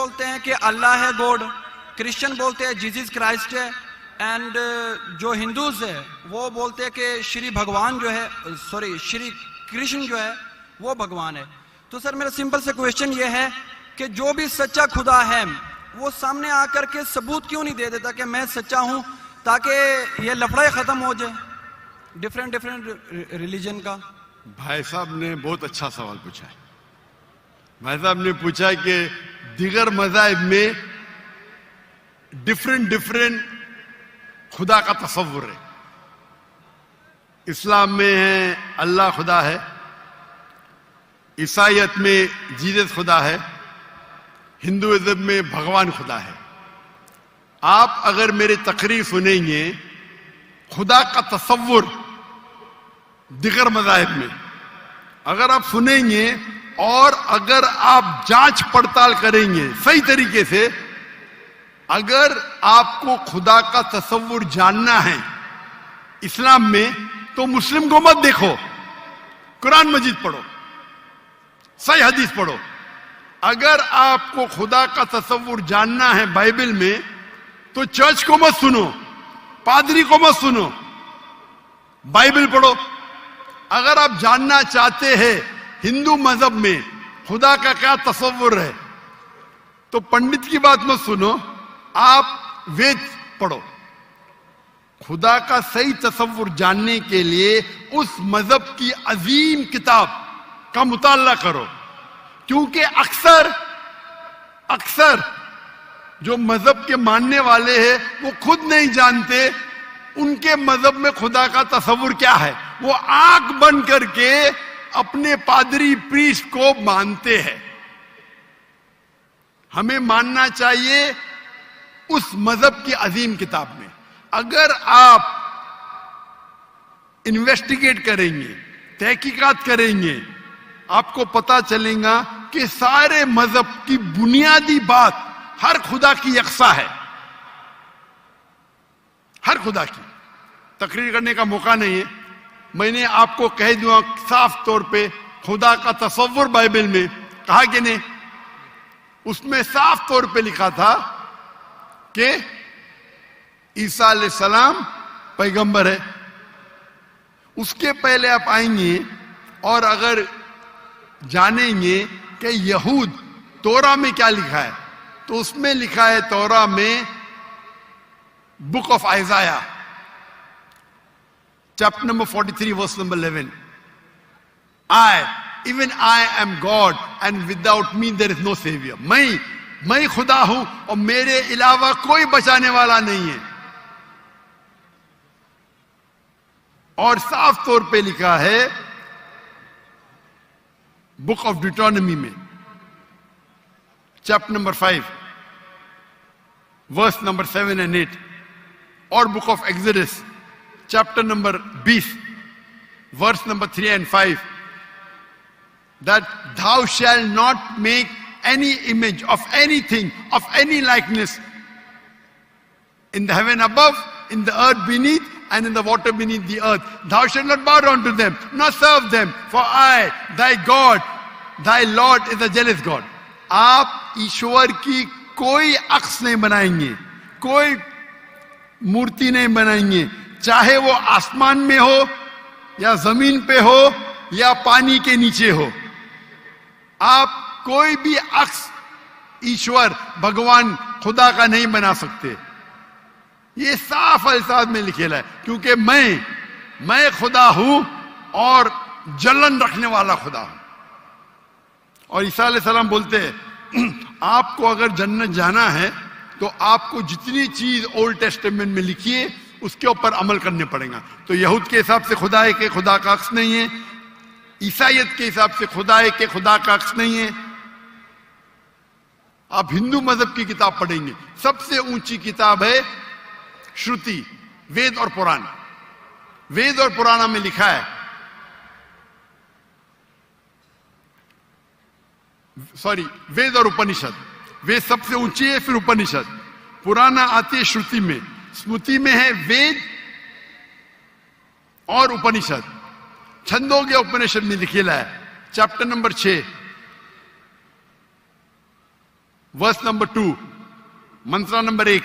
بولتے ہیں کہ اللہ ہے گوڈ, کرسچن بولتے ہیں جیزس کرائسٹ ہے, اینڈ جو ہندوز ہے وہ بولتے ہیں کہ شری بھگوان جو ہے, شری کرشن جو ہے وہ بھگوان ہے. تو سر میرا سمپل سے کویشچن یہ ہے کہ جو بھی سچا خدا ہے وہ سامنے آ کر کے ثبوت کیوں نہیں دے دیتا کہ میں سچا ہوں, تاکہ یہ لفڑا ختم ہو جائے ڈفرینٹ ریلیجن کا. بھائی صاحب نے بہت اچھا سوال پوچھا ہے. بھائی صاحب نے پوچھا کہ دیگر مذاہب میں ڈفرینٹ خدا کا تصور ہے. اسلام میں ہے اللہ خدا ہے, عیسائیت میں جیزس خدا ہے, ہندوازم میں بھگوان خدا ہے. آپ اگر میری تقریر سنیں گے خدا کا تصور دیگر مذاہب میں اگر آپ سنیں گے اور اگر آپ جانچ پڑتال کریں گے صحیح طریقے سے, اگر آپ کو خدا کا تصور جاننا ہے اسلام میں تو مسلم کو مت دیکھو, قرآن مجید پڑھو, صحیح حدیث پڑھو. اگر آپ کو خدا کا تصور جاننا ہے بائبل میں تو چرچ کو مت سنو, پادری کو مت سنو, بائبل پڑھو. اگر آپ جاننا چاہتے ہیں ہندو مذہب میں خدا کا کیا تصور ہے تو پنڈت کی بات مت سنو, آپ وید پڑھو. خدا کا صحیح تصور جاننے کے لیے اس مذہب کی عظیم کتاب کا مطالعہ کرو, کیونکہ اکثر جو مذہب کے ماننے والے ہیں وہ خود نہیں جانتے ان کے مذہب میں خدا کا تصور کیا ہے. وہ آنکھ بند کر کے اپنے پادری پریسٹ کو مانتے ہیں. ہمیں ماننا چاہیے اس مذہب کی عظیم کتاب میں. اگر آپ انویسٹیگیٹ کریں گے, تحقیقات کریں گے, آپ کو پتا چلے گا کہ سارے مذہب کی بنیادی بات ہر خدا کی یکساں ہے. ہر خدا کی. تقریر کرنے کا موقع نہیں ہے, میں نے آپ کو کہہ دوں صاف طور پہ خدا کا تصور بائبل میں کہا کہ نہیں, اس میں صاف طور پہ لکھا تھا کہ عیسیٰ علیہ السلام پیغمبر ہے. اس کے پہلے آپ آئیں گے اور اگر جانیں گے کہ یہود تورا میں کیا لکھا ہے تو اس میں لکھا ہے تورا میں book of Isaiah chapter number 43 verse number 11, even I am God and without me there is no savior. میں خدا ہوں اور میرے علاوہ کوئی بچانے والا نہیں ہے. اور صاف طور پہ لکھا ہے بک آف ڈیوٹرانومی میں chapter number 5 verse number 7 and 8, اور book of Exodus chapter number 20 verse number 3 and 5, that thou shalt not make any image of anything, of any likeness in the heaven above, in the earth beneath, and in the water beneath the earth. Thou shalt not bow down to them, nor serve them, for I, thy God, thy Lord is a jealous God. آپ ایشور کی کوئی عکس نہیں بنائیں گے, کوئی مورتی نہیں بنائیں گے, چاہے وہ آسمان میں ہو یا زمین پہ ہو یا پانی کے نیچے ہو. آپ کوئی بھی عکس ایشور بھگوان خدا کا نہیں بنا سکتے. یہ صاف الفاظ میں لکھا ہے, کیونکہ میں خدا ہوں اور جلن رکھنے والا خدا ہوں. اور عیسیٰ علیہ السلام بولتے ہیں آپ کو اگر جنت جانا ہے تو آپ کو جتنی چیز اولڈ ٹیسٹمنٹ میں لکھی ہے اس کے اوپر عمل کرنے پڑے گا. تو یہود کے حساب سے خدا ہے کہ خدا کا عکس نہیں ہے, عیسائیت کے حساب سے خدا ہے کہ خدا کا عکس نہیں ہے. آپ ہندو مذہب کی کتاب پڑھیں گے, سب سے اونچی کتاب ہے شروتی, وید اور پران. وید اور پرانا میں لکھا ہے, وید اور اپنشد. وید سب سے اونچی ہے, پھر اپنشد. پرانا آتی ہے شروتی میں, اسمرتی میں ہے وید اور اپنشد. چھندوگیہ اپنشد میں لکھا ہے chapter number 6 verse number 2, mantra number 1,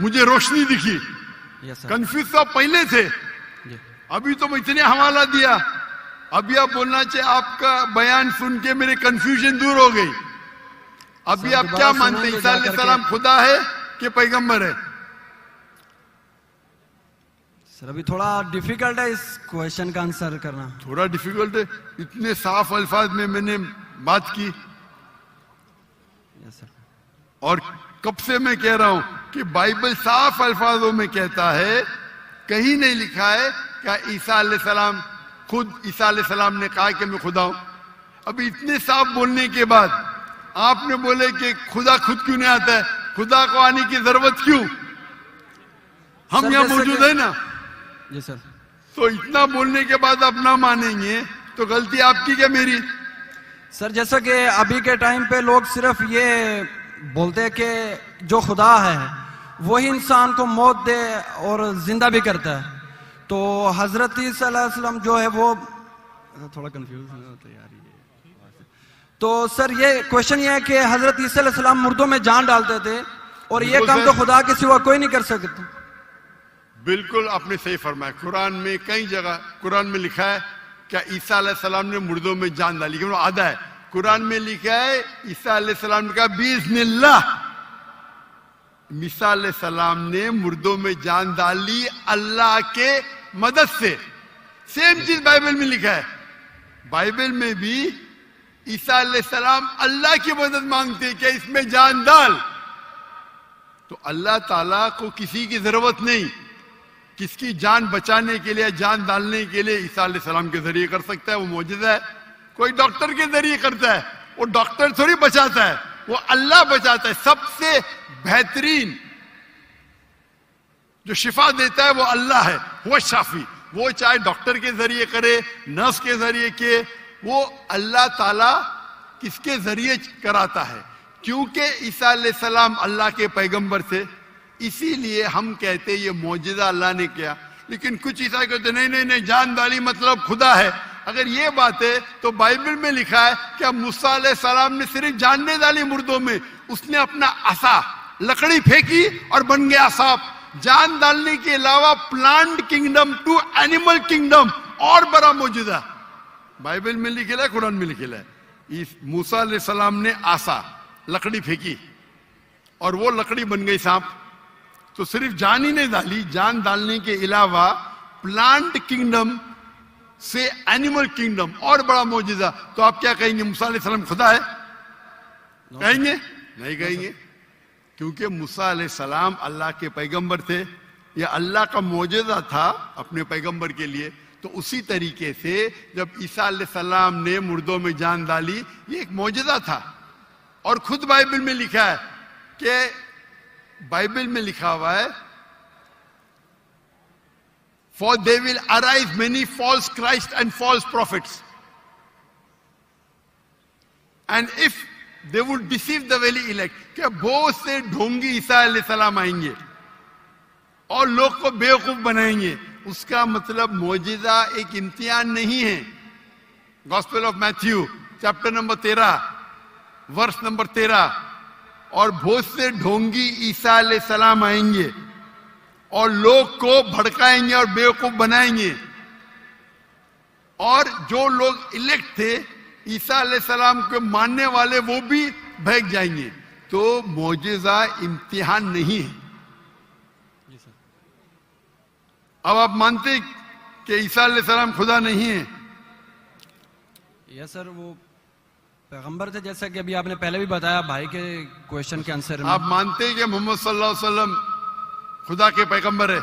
مجھے روشنی دکھی. Yes, sir. کنفیوز تو آپ پہلے تھے, جی. ابھی تو میں اتنے حوالہ دیا. ابھی آپ بولنا چاہے آپ کا بیان سن کے میرے کنفیوژن دور ہو گئی. ابھی سر آپ دوبارہ کیا سنیں مانتے ہیں, گے عیسیٰ جا علیہ کر کے. السلام خدا ہے کہ پیغمبر ہے؟ سر ابھی تھوڑا ڈیفیکلٹ ہے اس کوشچن کا آنسر کرنا. تھوڑا ڈیفیکلٹ ہے, اتنے صاف الفاظ میں نے بات کی. Yes, sir. اور کب سے میں کہہ رہا ہوں کہ بائبل صاف الفاظوں میں کہتا ہے, کہیں نہیں لکھا ہے کہ عیسیٰ علیہ السلام خود عیسیٰ علیہ السلام نے کہا کہ میں خدا ہوں. ابھی اتنے صاف بولنے کے بعد آپ نے بولے کہ خدا خود کیوں نہیں آتا ہے, خدا کو آنے کی ضرورت کیوں؟ ہم سر یہاں جیسے موجود کہ- ہیں نا. جی سر. تو اتنا بولنے کے بعد آپ نہ مانیں گے تو غلطی آپ کی کیا میری؟ سر جیسا کہ ابھی کے ٹائم پہ لوگ صرف یہ بولتے ہیں کہ جو خدا ہے وہی انسان کو موت دے اور زندہ بھی کرتا ہے. تو حضرت عیسیٰ علیہ السلام جو ہے وہ تھوڑا کنفیوز ہوتا ہے یار یہ. تو سر یہ کوشچن یہ ہے کہ حضرت عیسیٰ علیہ السلام مردوں میں جان ڈالتے تھے اور یہ بالکل کام سر. تو خدا کے سوا کوئی نہیں کر سکتا. بالکل آپ نے صحیح فرمایا. قرآن میں کئی جگہ قرآن میں لکھا ہے کہ عیسیٰ علیہ السلام نے مردوں میں جان ڈالی, لیکن وہ آدھا ہے. قرآن میں لکھا ہے عیسیٰ علیہ السلام نے کہا باذن اللہ. عیسیٰ علیہ السلام نے مردوں میں جان ڈالی اللہ کے مدد سے. سیم چیز بائبل میں لکھا ہے. بائبل میں بھی عیسیٰ علیہ السلام اللہ کی مدد مانگتے کہ اس میں جان ڈال. تو اللہ تعالیٰ کو کسی کی ضرورت نہیں. کس کی جان بچانے کے لیے, جان ڈالنے کے لیے عیسیٰ علیہ السلام کے ذریعے کر سکتا ہے. وہ معجزہ ہے. کوئی ڈاکٹر کے ذریعے کرتا ہے, وہ ڈاکٹر تھوڑی بچاتا ہے, وہ اللہ بچاتا ہے. سب سے بہترین جو شفا دیتا ہے وہ اللہ ہے, وہ شافی. وہ چاہے ڈاکٹر کے ذریعے کرے, نرس کے ذریعے کے, وہ اللہ تعالیٰ کس کے ذریعے کراتا ہے. کیونکہ عیسیٰ علیہ السلام اللہ کے پیغمبر تھے, اسی لیے ہم کہتے یہ معجزہ اللہ نے کیا. لیکن کچھ عیسائی کہتے نہیں جان ڈالی مطلب خدا ہے. اگر یہ بات ہے تو بائبل میں لکھا ہے کہ موسیٰ علیہ السلام نے صرف جان نہیں ڈالی مردوں میں, اس نے اپنا عصا لکڑی پھینکی اور بن گیا سانپ. جان ڈالنے کے علاوہ plant kingdom to animal kingdom اور بڑا معجزہ بائبل میں لکھا ہے, قرآن میں لکھا ہے. موسیٰ علیہ السلام نے عصا لکڑی پھینکی اور وہ لکڑی بن گئی سانپ. تو صرف جان ہی نہیں ڈالی, جان ڈالنے کے علاوہ پلانٹ کنگڈم سے اینیمل کنگڈم اور بڑا معجزہ. تو آپ کیا کہیں گے, موسیٰ علیہ السلام خدا ہے؟ کہیں گے نہیں کہیں گے, کیونکہ موسیٰ علیہ السلام اللہ کے پیغمبر تھے. یہ اللہ کا معجزہ تھا اپنے پیغمبر کے لیے. تو اسی طریقے سے جب عیسیٰ علیہ السلام نے مردوں میں جان ڈالی, یہ ایک معجزہ تھا. اور خود بائبل میں لکھا ہے کہ بائبل میں لکھا ہوا ہے for they will arise many false Christ and false prophets, and if they would deceive the very elect, کہ بہت سے ڈھونگی عیسیٰ علیہ السلام آئیں گے اور لوگ کو بیوقوف بنائیں گے. اس کا مطلب معجزہ ایک امتحان نہیں ہے. Gospel of Matthew chapter number 13 verse number 13, اور بہت سے ڈھونگی عیسیٰ علیہ السلام آئیں گے اور لوگ کو بھڑکائیں گے اور بیوقوف بنائیں گے. اور جو لوگ الیکٹ تھے عیسیٰ علیہ السلام کو ماننے والے, وہ بھی بہک جائیں گے. تو معجزہ امتحان نہیں ہے. اب آپ مانتے کہ عیسیٰ علیہ السلام خدا نہیں ہے؟ یس سر, وہ پیغمبر تھے جیسا کہ ابھی آپ نے پہلے بھی بتایا بھائی کے کوشچن کے آنسر میں. آپ مانتے کہ محمد صلی اللہ علیہ وسلم خدا کے پیغمبر ہے؟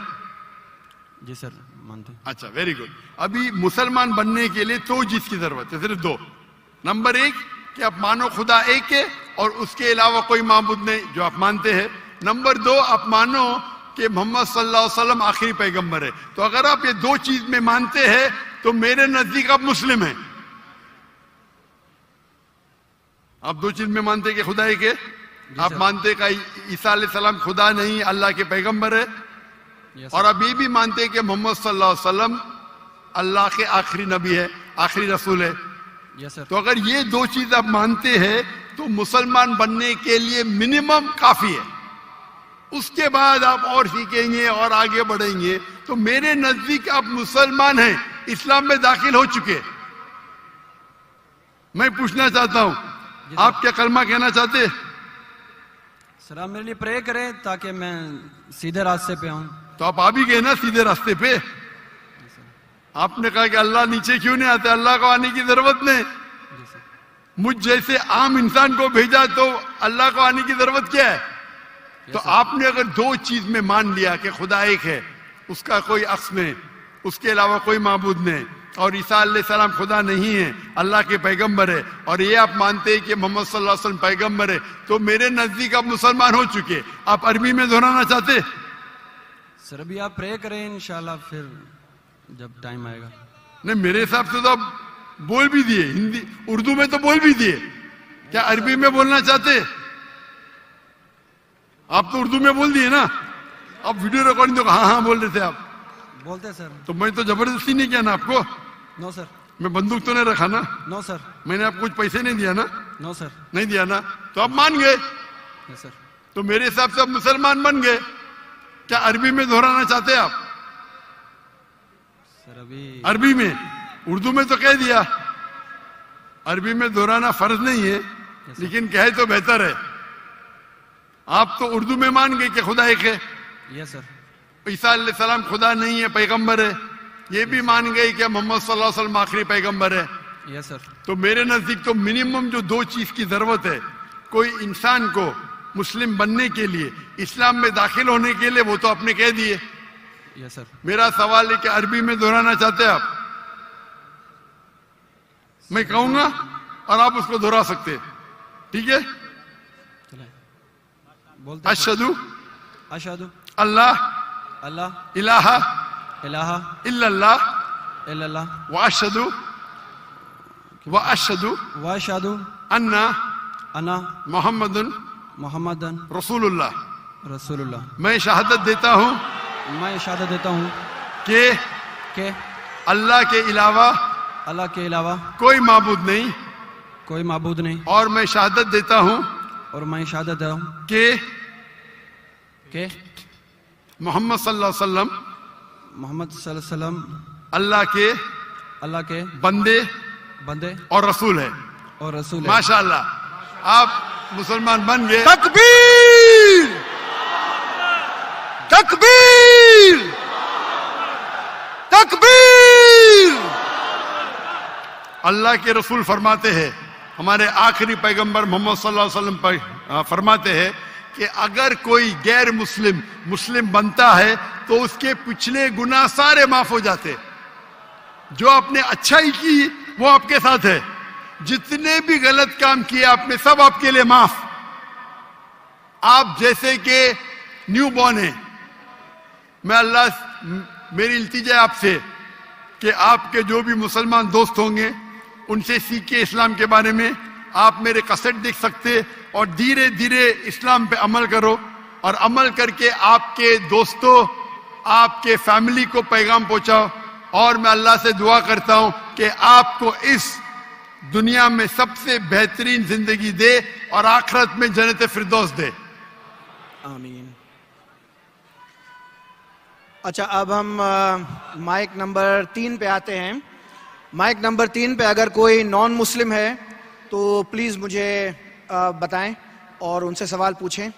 جی سر مانتے. اچھا, ویری گڈ. ابھی مسلمان بننے کے لیے دو چیز کی ضرورت ہے, صرف دو. نمبر ایک کہ آپ مانو خدا ایک ہے اور اس کے علاوہ کوئی معبود نہیں, جو آپ مانتے ہیں. نمبر دو, آپ مانو کہ محمد صلی اللہ علیہ وسلم آخری پیغمبر ہے. تو اگر آپ یہ دو چیز میں مانتے ہیں تو میرے نزدیک آپ مسلم ہیں. آپ دو چیز میں مانتے کہ خدا ایک ہے, آپ مانتے کہ عیسیٰ علیہ السلام خدا نہیں اللہ کے پیغمبر ہے, اور اب یہ بھی مانتے کہ محمد صلی اللہ علیہ وسلم اللہ کے آخری نبی ہے, آخری رسول ہے. تو اگر یہ دو چیز آپ مانتے ہیں تو مسلمان بننے کے لیے منیمم کافی ہے. اس کے بعد آپ اور سیکھیں گے اور آگے بڑھیں گے. تو میرے نزدیک آپ مسلمان ہیں, اسلام میں داخل ہو چکے. میں پوچھنا چاہتا ہوں, آپ کیا کلمہ کہنا چاہتے؟ سر آپ میرے لیے پرے کریں تاکہ میں سیدھے راستے پہ آؤں. تو آپ آ بھی گئے نا سیدھے راستے پہ. آپ نے کہا کہ اللہ نیچے کیوں نہیں آتے, اللہ کو آنے کی ضرورت نہیں. مجھ جیسے عام انسان کو بھیجا تو اللہ کو آنے کی ضرورت کیا ہے؟ تو آپ نے اگر دو چیز میں مان لیا کہ خدا ایک ہے, اس کا کوئی عکس نہیں, اس کے علاوہ کوئی معبود نہیں, اور عیسیٰ علیہ السلام خدا نہیں ہے, اللہ کے پیغمبر ہے, اور یہ آپ مانتے ہیں کہ محمد صلی اللہ علیہ وسلم پیغمبر ہے, تو میرے نزدیک آپ مسلمان ہو چکے. آپ عربی میں دہرانا چاہتے؟ سر ابھی آپ پرے کریں انشاءاللہ, پھر جب ٹائم آئے گا. نہیں, میرے حساب سے تو آپ بول بھی دیے, ہندی اردو میں تو بول بھی دیے. کیا عربی میں بولنا چاہتے؟ آپ تو اردو میں بول دیے نا. آپ ویڈیو ریکارڈنگ تو ہاں ہاں بول رہے تھے آپ. بولتے سر. تو میں تو زبردستی نہیں کیا نا آپ کو. نو سر. میں بندوق تو نہیں رکھا نا. نو سر. میں نے آپ کچھ پیسے نہیں دیا نا. نو سر. نہیں دیا نا, تو آپ مان گئے. یس سر. تو میرے حساب سے آپ مسلمان بن گئے. کیا عربی میں دہرانا چاہتے آپ؟ سر ابھی عربی میں, اردو میں تو کہہ دیا. عربی میں دہرانا فرض نہیں ہے, لیکن کہے تو بہتر ہے. آپ تو اردو میں مان گئے کہ خدا ایک ہے. یس سر. عیسیٰ علیہ السلام خدا نہیں ہے, پیغمبر ہے. یہ بھی مان گئے کہ محمد صلی اللہ علیہ وسلم آخری پیغمبر ہے. یس سر. تو میرے نزدیک تو منیمم جو دو چیز کی ضرورت ہے کوئی انسان کو مسلم بننے کے لیے, اسلام میں داخل ہونے کے لیے, وہ تو آپ نے کہہ دیے. یس سر. میرا سوال ہے کہ عربی میں دہرانا چاہتے ہیں آپ؟ میں کہوں گا اور آپ اس کو دہرا سکتے. ٹھیک ہے. بولتے اشہدو اشہدو اللہ اللہ الہ الہ الا اللہ الا اللہ واشہدو واشہدو ان انا محمد محمد رسول اللہ. رسول اللہ. میں شہادت دیتا ہوں میں شہادت دیتا ہوں کہ کہ اللہ کے علاوہ اللہ کے علاوہ کوئی معبود نہیں, کوئی معبود نہیں, اور میں شہادت دیتا ہوں اور میں شہادت دیتا ہوں کہ محمد صلی اللہ علیہ وسلم محمد صلی اللہ علیہ وسلم اللہ کے بندے اور رسول ہے. اور رسول ہے. ماشاءاللہ, آپ مسلمان بن گئے. تکبیر تکبیر تکبیر. اللہ کے رسول فرماتے ہیں, ہمارے آخری پیغمبر محمد صلی اللہ علیہ وسلم فرماتے ہیں کہ اگر کوئی غیر مسلم بنتا ہے تو اس کے پچھلے گناہ سارے معاف ہو جاتے. جو آپ نے اچھائی کی وہ آپ کے ساتھ ہے, جتنے بھی غلط کام کیے آپ نے سب آپ کے لیے معاف. آپ جیسے کہ نیو بورن ہیں. میں میری التجا ہے آپ سے کہ آپ کے جو بھی مسلمان دوست ہوں گے ان سے سیکھ کے اسلام کے بارے میں. آپ میرے کیسٹ دیکھ سکتے اور دھیرے دھیرے اسلام پہ عمل کرو, اور عمل کر کے آپ کے دوستوں, آپ کے فیملی کو پیغام پہنچاؤ. اور میں اللہ سے دعا کرتا ہوں کہ آپ کو اس دنیا میں سب سے بہترین زندگی دے اور آخرت میں جنت فردوس دے. آمین. اچھا, اب ہم مائک نمبر 3 پہ آتے ہیں. مائک نمبر 3 پہ اگر کوئی نان مسلم ہے تو پلیز مجھے بتائیں اور ان سے سوال پوچھیں.